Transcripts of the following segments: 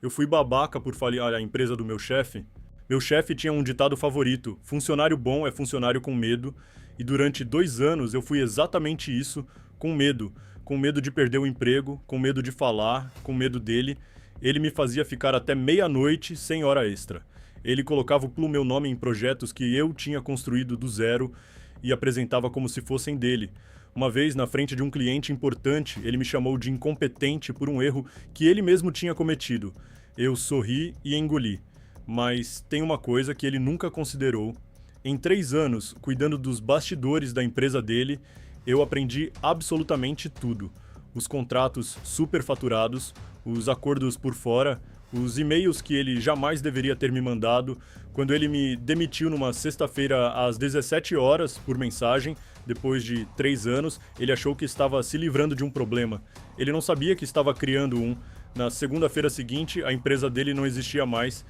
Eu fui babaca por falhar a empresa do meu chefe. Meu chefe tinha um ditado favorito: funcionário bom é funcionário com medo, e durante 2 anos eu fui exatamente isso, com medo. Com medo de perder o emprego, com medo de falar, com medo dele. Ele me fazia ficar até meia-noite sem hora extra. Ele colocava o meu nome em projetos que eu tinha construído do zero e apresentava como se fossem dele. Uma vez, na frente de um cliente importante, ele me chamou de incompetente por um erro que ele mesmo tinha cometido. Eu sorri e engoli. Mas tem uma coisa que ele nunca considerou. Em 3 anos, cuidando dos bastidores da empresa dele, eu aprendi absolutamente tudo. Os contratos superfaturados, os acordos por fora, os e-mails que ele jamais deveria ter me mandado, quando ele me demitiu numa sexta-feira às 17 horas por mensagem, depois de 3 anos, ele achou que estava se livrando de um problema. Ele não sabia que estava criando um. Na segunda-feira seguinte, a empresa dele não existia mais.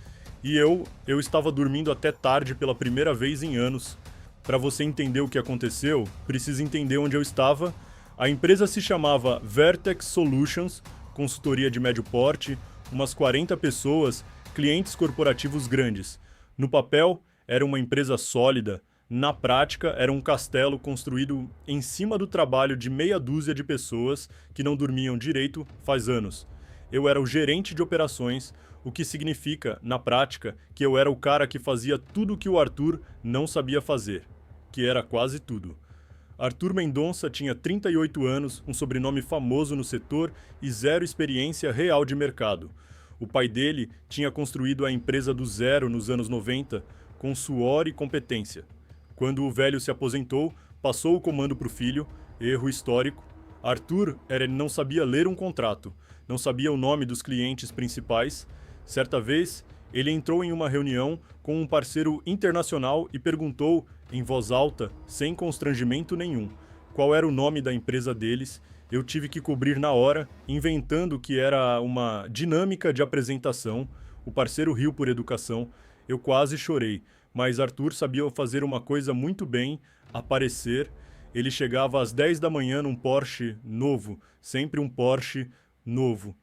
E eu estava dormindo até tarde pela primeira vez em anos. Para você entender o que aconteceu, precisa entender onde eu estava. A empresa se chamava Vertex Solutions, consultoria de médio porte, umas 40 pessoas, clientes corporativos grandes. No papel, era uma empresa sólida. Na prática, era um castelo construído em cima do trabalho de meia dúzia de pessoas que não dormiam direito faz anos. Eu era o gerente de operações, o que significa, na prática, que eu era o cara que fazia tudo o que o Arthur não sabia fazer, que era quase tudo. Arthur Mendonça tinha 38 anos, um sobrenome famoso no setor e zero experiência real de mercado. O pai dele tinha construído a empresa do zero nos anos 90, com suor e competência. Quando o velho se aposentou, passou o comando para o filho, erro histórico. Arthur não sabia ler um contrato, não sabia o nome dos clientes principais. Certa vez, ele entrou em uma reunião com um parceiro internacional e perguntou, em voz alta, sem constrangimento nenhum, qual era o nome da empresa deles. Eu tive que cobrir na hora, inventando que era uma dinâmica de apresentação. O parceiro riu por educação. Eu quase chorei, mas Arthur sabia fazer uma coisa muito bem, aparecer. Ele chegava às 10 da manhã num Porsche novo, sempre um Porsche novo.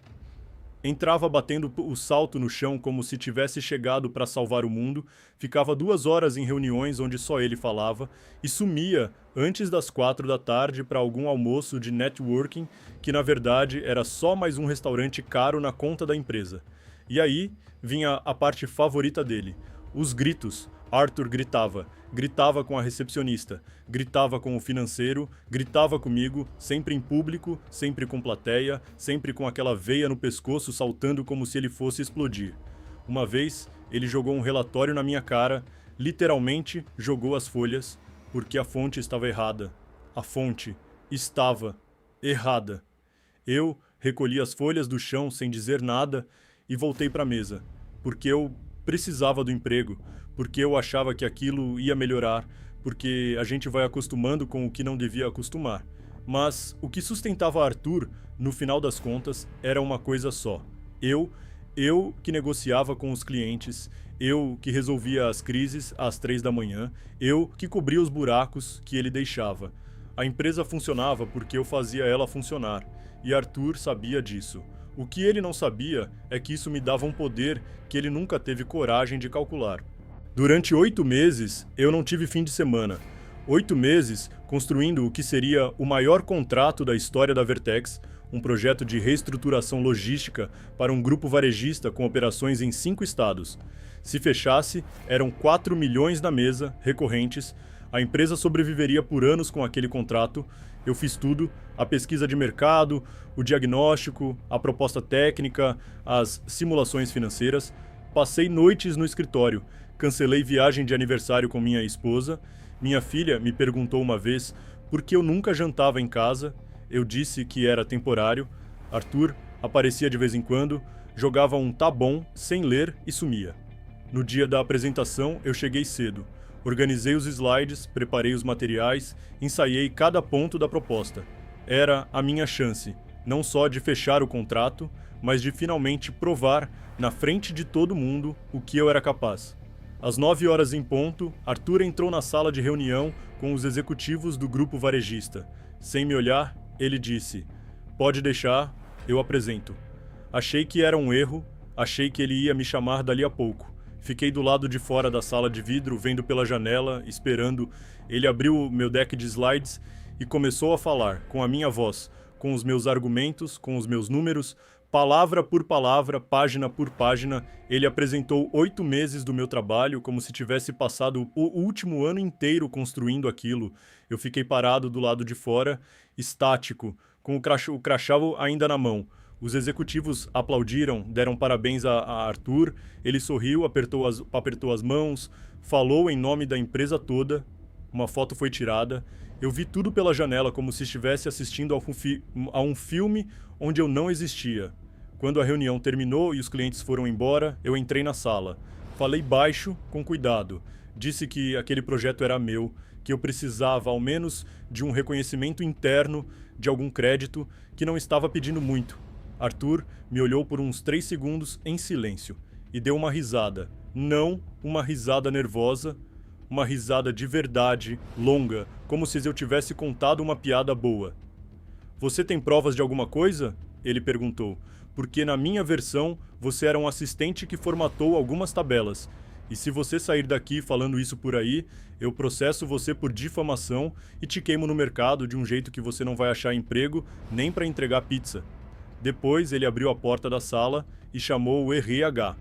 Entrava batendo o salto no chão como se tivesse chegado para salvar o mundo, ficava 2 horas em reuniões onde só ele falava e sumia antes das 4 da tarde para algum almoço de networking que na verdade era só mais um restaurante caro na conta da empresa. E aí vinha a parte favorita dele, os gritos. Arthur gritava com a recepcionista, gritava com o financeiro, gritava comigo, sempre em público, sempre com plateia, sempre com aquela veia no pescoço saltando como se ele fosse explodir. Uma vez, ele jogou um relatório na minha cara, literalmente jogou as folhas, porque a fonte estava errada. A fonte estava errada. Eu recolhi as folhas do chão sem dizer nada e voltei para a mesa, porque eu precisava do emprego, porque eu achava que aquilo ia melhorar, porque a gente vai acostumando com o que não devia acostumar. Mas o que sustentava Arthur, no final das contas, era uma coisa só. Eu que negociava com os clientes, eu que resolvia as crises às 3 da manhã, eu que cobria os buracos que ele deixava. A empresa funcionava porque eu fazia ela funcionar, e Arthur sabia disso. O que ele não sabia é que isso me dava um poder que ele nunca teve coragem de calcular. Durante 8 meses, eu não tive fim de semana. 8 meses construindo o que seria o maior contrato da história da Vertex, um projeto de reestruturação logística para um grupo varejista com operações em 5 estados. Se fechasse, eram 4 milhões na mesa, recorrentes. A empresa sobreviveria por anos com aquele contrato. Eu fiz tudo, a pesquisa de mercado, o diagnóstico, a proposta técnica, as simulações financeiras. Passei noites no escritório, cancelei viagem de aniversário com minha esposa. Minha filha me perguntou uma vez por que eu nunca jantava em casa. Eu disse que era temporário. Arthur aparecia de vez em quando, jogava um tá bom sem ler e sumia. No dia da apresentação, eu cheguei cedo. Organizei os slides, preparei os materiais, ensaiei cada ponto da proposta. Era a minha chance, não só de fechar o contrato, mas de finalmente provar, na frente de todo mundo, o que eu era capaz. Às 9 horas em ponto, Arthur entrou na sala de reunião com os executivos do grupo varejista. Sem me olhar, ele disse: "Pode deixar, eu apresento." Achei que era um erro, Achei que ele ia me chamar dali a pouco. Fiquei do lado de fora da sala de vidro, vendo pela janela, esperando. Ele abriu o meu deck de slides e começou a falar, com a minha voz, com os meus argumentos, com os meus números, palavra por palavra, página por página. Ele apresentou 8 meses do meu trabalho, como se tivesse passado o último ano inteiro construindo aquilo. Eu fiquei parado do lado de fora, estático, com o crachá ainda na mão. Os executivos aplaudiram, deram parabéns a Arthur. Ele sorriu, apertou as mãos, falou em nome da empresa toda. Uma foto foi tirada. Eu vi tudo pela janela como se estivesse assistindo a um filme onde eu não existia. Quando a reunião terminou e os clientes foram embora, eu entrei na sala. Falei baixo, com cuidado. Disse que aquele projeto era meu, que eu precisava ao menos de um reconhecimento interno, de algum crédito, que não estava pedindo muito. Arthur me olhou por uns 3 segundos em silêncio e deu uma risada. Não uma risada nervosa, uma risada de verdade, longa, como se eu tivesse contado uma piada boa. Você tem provas de alguma coisa? Ele perguntou. Porque na minha versão, você era um assistente que formatou algumas tabelas. E se você sair daqui falando isso por aí, eu processo você por difamação e te queimo no mercado de um jeito que você não vai achar emprego nem para entregar pizza. Depois ele abriu a porta da sala e chamou o RH.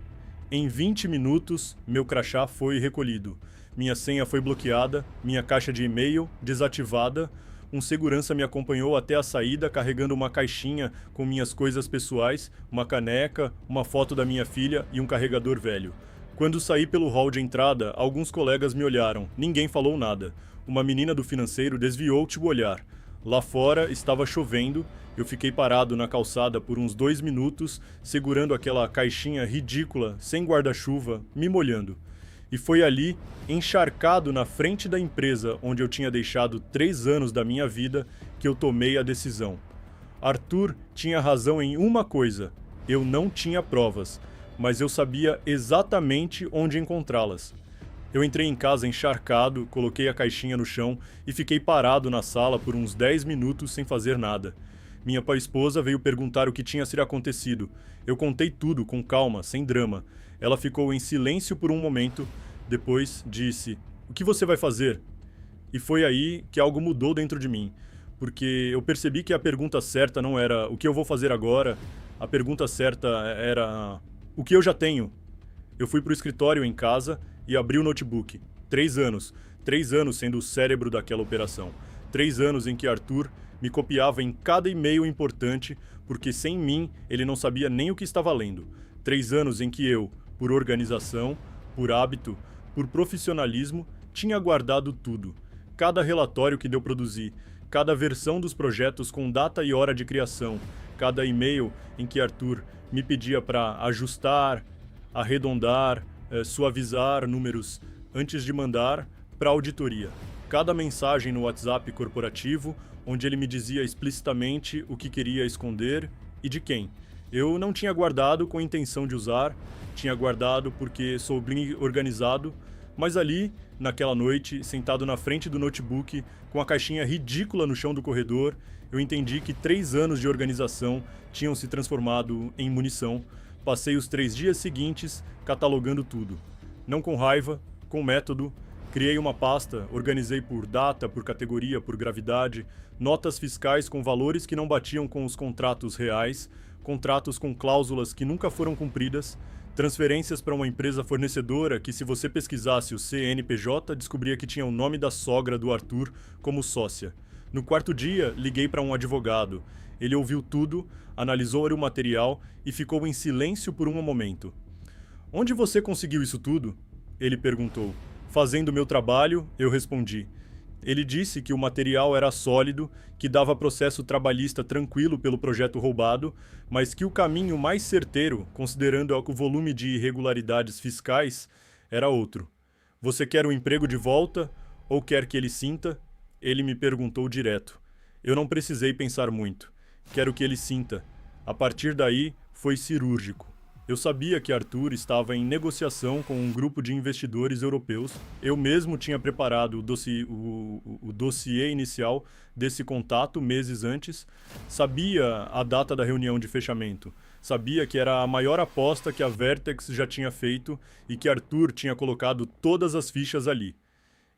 Em 20 minutos, meu crachá foi recolhido. Minha senha foi bloqueada, minha caixa de e-mail desativada. Um segurança me acompanhou até a saída carregando uma caixinha com minhas coisas pessoais, uma caneca, uma foto da minha filha e um carregador velho. Quando saí pelo hall de entrada, alguns colegas me olharam. Ninguém falou nada. Uma menina do financeiro desviou-te o olhar. Lá fora estava chovendo. Eu fiquei parado na calçada por uns 2 minutos, segurando aquela caixinha ridícula, sem guarda-chuva, me molhando. E foi ali, encharcado na frente da empresa onde eu tinha deixado 3 anos da minha vida, que eu tomei a decisão. Arthur tinha razão em uma coisa: eu não tinha provas, mas eu sabia exatamente onde encontrá-las. Eu entrei em casa encharcado, coloquei a caixinha no chão e fiquei parado na sala por uns 10 minutos sem fazer nada. Minha esposa veio perguntar o que tinha sido acontecido. Eu contei tudo com calma, sem drama. Ela ficou em silêncio por um momento. Depois disse: "O que você vai fazer?" E foi aí que algo mudou dentro de mim. Porque eu percebi que a pergunta certa não era o que eu vou fazer agora. A pergunta certa era o que eu já tenho. Eu fui pro escritório em casa e abri o notebook. 3 anos. 3 anos sendo o cérebro daquela operação. 3 anos em que Arthur me copiava em cada e-mail importante, porque sem mim ele não sabia nem o que estava lendo. 3 anos em que eu, por organização, por hábito, por profissionalismo, tinha guardado tudo. Cada relatório que eu produzi, cada versão dos projetos com data e hora de criação, cada e-mail em que Arthur me pedia para ajustar, arredondar, suavizar números antes de mandar para a auditoria. Cada mensagem no WhatsApp corporativo, onde ele me dizia explicitamente o que queria esconder e de quem. Eu não tinha guardado com a intenção de usar, tinha guardado porque sou bem organizado, mas ali, naquela noite, sentado na frente do notebook, com a caixinha ridícula no chão do corredor, eu entendi que 3 anos de organização tinham se transformado em munição. Passei os 3 dias seguintes catalogando tudo. Não com raiva, com método. Criei uma pasta, organizei por data, por categoria, por gravidade, notas fiscais com valores que não batiam com os contratos reais, contratos com cláusulas que nunca foram cumpridas, transferências para uma empresa fornecedora que, se você pesquisasse o CNPJ, descobria que tinha o nome da sogra do Arthur como sócia. No 4º dia, liguei para um advogado. Ele ouviu tudo, analisou o material e ficou em silêncio por um momento. "Onde você conseguiu isso tudo?" Ele perguntou. "Fazendo meu trabalho", eu respondi. Ele disse que o material era sólido, que dava processo trabalhista tranquilo pelo projeto roubado, mas que o caminho mais certeiro, considerando o volume de irregularidades fiscais, era outro. "Você quer o emprego de volta ou quer que ele sinta?" Ele me perguntou direto. Eu não precisei pensar muito. Quero que ele sinta. A partir daí, foi cirúrgico. Eu sabia que Arthur estava em negociação com um grupo de investidores europeus. Eu mesmo tinha preparado o dossiê inicial desse contato meses antes. Sabia a data da reunião de fechamento. Sabia que era a maior aposta que a Vertex já tinha feito e que Arthur tinha colocado todas as fichas ali.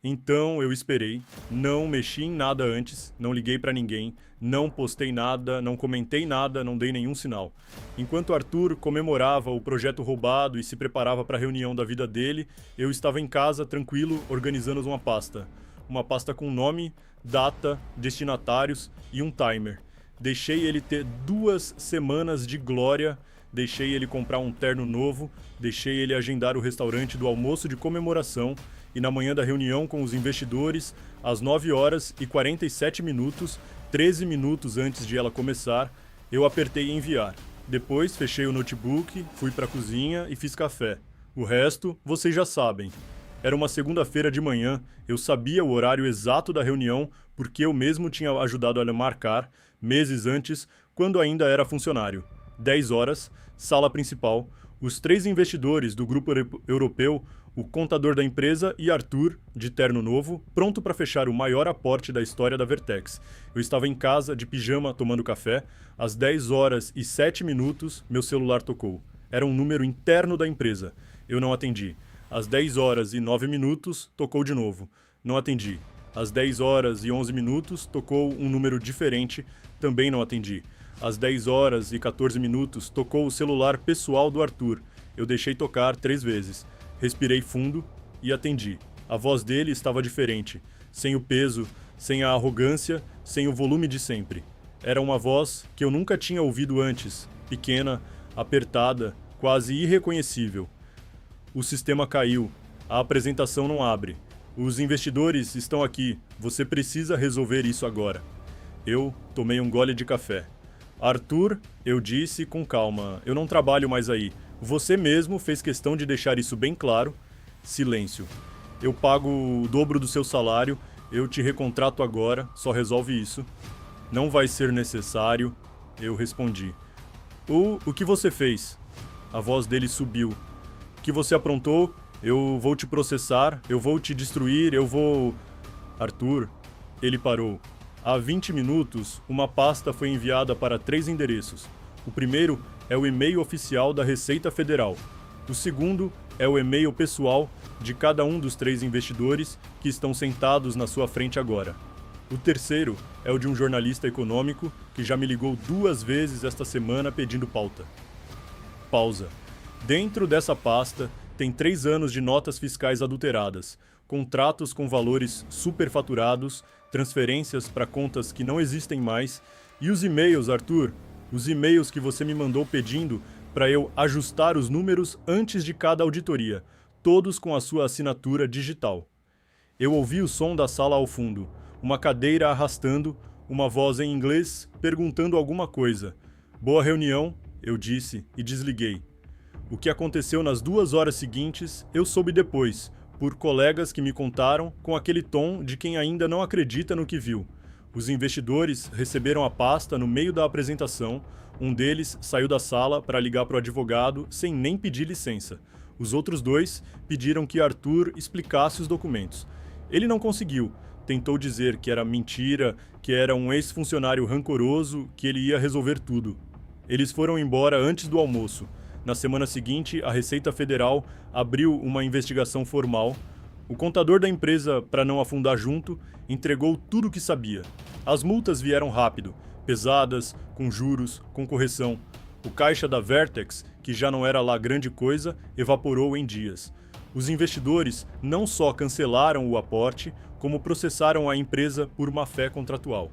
Então eu esperei, não mexi em nada antes, não liguei pra ninguém, não postei nada, não comentei nada, não dei nenhum sinal. Enquanto Arthur comemorava o projeto roubado e se preparava para a reunião da vida dele, eu estava em casa, tranquilo, organizando uma pasta. Uma pasta com nome, data, destinatários e um timer. Deixei ele ter 2 semanas de glória, deixei ele comprar um terno novo, deixei ele agendar o restaurante do almoço de comemoração e na manhã da reunião com os investidores, às 9h47, 13 minutos antes de ela começar, eu apertei enviar. Depois fechei o notebook, fui para a cozinha e fiz café. O resto, vocês já sabem. Era uma segunda-feira de manhã, eu sabia o horário exato da reunião porque eu mesmo tinha ajudado a marcar, meses antes, quando ainda era funcionário. 10 horas, sala principal, os 3 investidores do grupo europeu, o contador da empresa e Arthur, de terno novo, pronto para fechar o maior aporte da história da Vertex. Eu estava em casa, de pijama, tomando café. Às 10h07, meu celular tocou. Era um número interno da empresa. Eu não atendi. Às 10h09, tocou de novo. Não atendi. Às 10h11, tocou um número diferente. Também não atendi. Às 10h14, tocou o celular pessoal do Arthur. Eu deixei tocar 3 vezes. Respirei fundo e atendi. A voz dele estava diferente, sem o peso, sem a arrogância, sem o volume de sempre. Era uma voz que eu nunca tinha ouvido antes, pequena, apertada, quase irreconhecível. O sistema caiu, a apresentação não abre. Os investidores estão aqui, você precisa resolver isso agora. Eu tomei um gole de café. Arthur, eu disse com calma, eu não trabalho mais aí. Você mesmo fez questão de deixar isso bem claro. Silêncio. Eu pago o dobro do seu salário, eu te recontrato agora, só resolve isso. Não vai ser necessário, eu respondi. O que você fez? A voz dele subiu. O que você aprontou? Eu vou te processar, eu vou te destruir, eu vou... Arthur, ele parou. Há 20 minutos, uma pasta foi enviada para 3 endereços. O primeiro é o e-mail oficial da Receita Federal. O segundo é o e-mail pessoal de cada um dos 3 investidores que estão sentados na sua frente agora. O terceiro é o de um jornalista econômico que já me ligou 2 vezes esta semana pedindo pauta. Pausa. Dentro dessa pasta tem 3 anos de notas fiscais adulteradas, contratos com valores superfaturados, transferências para contas que não existem mais e os e-mails, Arthur, os e-mails que você me mandou pedindo para eu ajustar os números antes de cada auditoria, todos com a sua assinatura digital. Eu ouvi o som da sala ao fundo, uma cadeira arrastando, uma voz em inglês perguntando alguma coisa. Boa reunião, eu disse e desliguei. O que aconteceu nas 2 horas seguintes, eu soube depois, por colegas que me contaram com aquele tom de quem ainda não acredita no que viu. Os investidores receberam a pasta no meio da apresentação, um deles saiu da sala para ligar para o advogado sem nem pedir licença. Os outros 2 pediram que Arthur explicasse os documentos. Ele não conseguiu, tentou dizer que era mentira, que era um ex-funcionário rancoroso, que ele ia resolver tudo. Eles foram embora antes do almoço. Na semana seguinte, a Receita Federal abriu uma investigação formal. O contador da empresa, para não afundar junto, entregou tudo o que sabia. As multas vieram rápido, pesadas, com juros, com correção. O caixa da Vertex, que já não era lá grande coisa, evaporou em dias. Os investidores não só cancelaram o aporte, como processaram a empresa por má-fé contratual.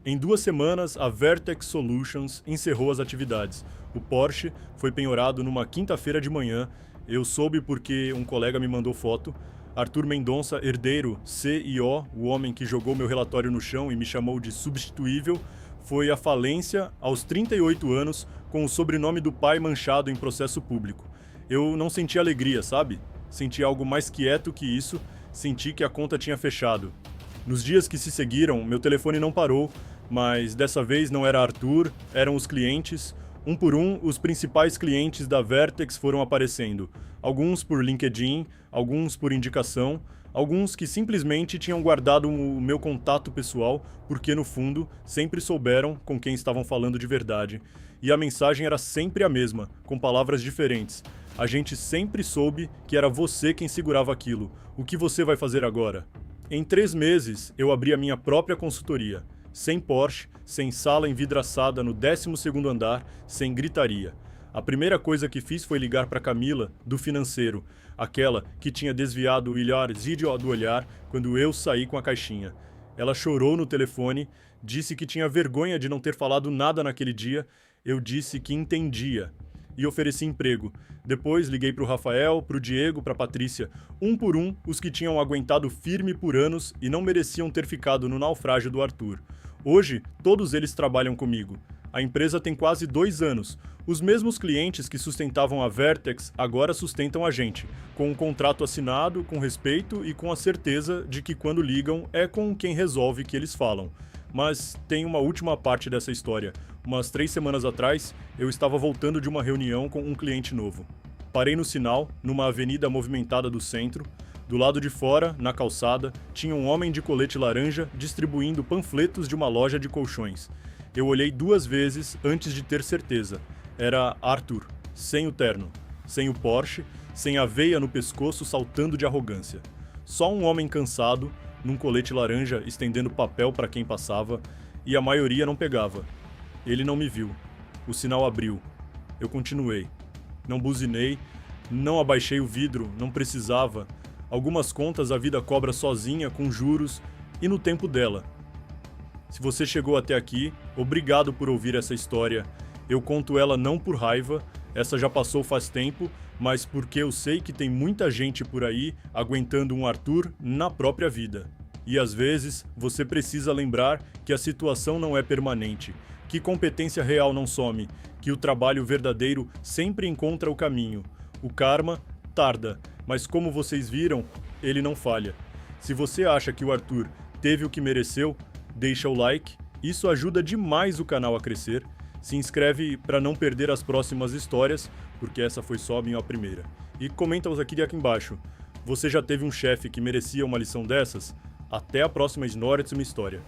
Em 2 semanas, a Vertex Solutions encerrou as atividades. O Porsche foi penhorado numa quinta-feira de manhã. Eu soube porque um colega me mandou foto. Arthur Mendonça, herdeiro, CEO, o homem que jogou meu relatório no chão e me chamou de substituível, foi à falência aos 38 anos com o sobrenome do pai manchado em processo público. Eu não senti alegria, sabe? Senti algo mais quieto que isso, senti que a conta tinha fechado. Nos dias que se seguiram, meu telefone não parou, mas dessa vez não era Arthur, eram os clientes. Um por um, os principais clientes da Vertex foram aparecendo. Alguns por LinkedIn, alguns por indicação, alguns que simplesmente tinham guardado o meu contato pessoal, porque no fundo sempre souberam com quem estavam falando de verdade. E a mensagem era sempre a mesma, com palavras diferentes. A gente sempre soube que era você quem segurava aquilo. O que você vai fazer agora? Em 3 meses, eu abri a minha própria consultoria. Sem Porsche, sem sala envidraçada no 12º andar, sem gritaria. A primeira coisa que fiz foi ligar para Camila, do financeiro, aquela que tinha desviado o olhar do olhar quando eu saí com a caixinha. Ela chorou no telefone, disse que tinha vergonha de não ter falado nada naquele dia. Eu disse que entendia e ofereci emprego. Depois liguei para o Rafael, para o Diego, para a Patrícia, um por um, os que tinham aguentado firme por anos e não mereciam ter ficado no naufrágio do Arthur. Hoje, todos eles trabalham comigo. A empresa tem quase 2 anos. Os mesmos clientes que sustentavam a Vertex agora sustentam a gente, com um contrato assinado, com respeito e com a certeza de que quando ligam é com quem resolve que eles falam. Mas tem uma última parte dessa história. Umas 3 semanas atrás, eu estava voltando de uma reunião com um cliente novo. Parei no sinal, numa avenida movimentada do centro. Do lado de fora, na calçada, tinha um homem de colete laranja distribuindo panfletos de uma loja de colchões. Eu olhei 2 vezes antes de ter certeza. Era Arthur, sem o terno, sem o Porsche, sem a veia no pescoço saltando de arrogância. Só um homem cansado, num colete laranja estendendo papel para quem passava, e a maioria não pegava. Ele não me viu. O sinal abriu. Eu continuei. Não buzinei, não abaixei o vidro, não precisava. Algumas contas a vida cobra sozinha, com juros e no tempo dela. Se você chegou até aqui, obrigado por ouvir essa história. Eu conto ela não por raiva, essa já passou faz tempo, mas porque eu sei que tem muita gente por aí aguentando um Arthur na própria vida. E às vezes você precisa lembrar que a situação não é permanente, que competência real não some, que o trabalho verdadeiro sempre encontra o caminho. O karma tarda, mas como vocês viram, ele não falha. Se você acha que o Arthur teve o que mereceu, deixa o like, isso ajuda demais o canal a crescer. Se inscreve para não perder as próximas histórias, porque essa foi só a minha primeira. E comenta-os aqui embaixo. Você já teve um chefe que merecia uma lição dessas? Até a próxima Snorets, uma história.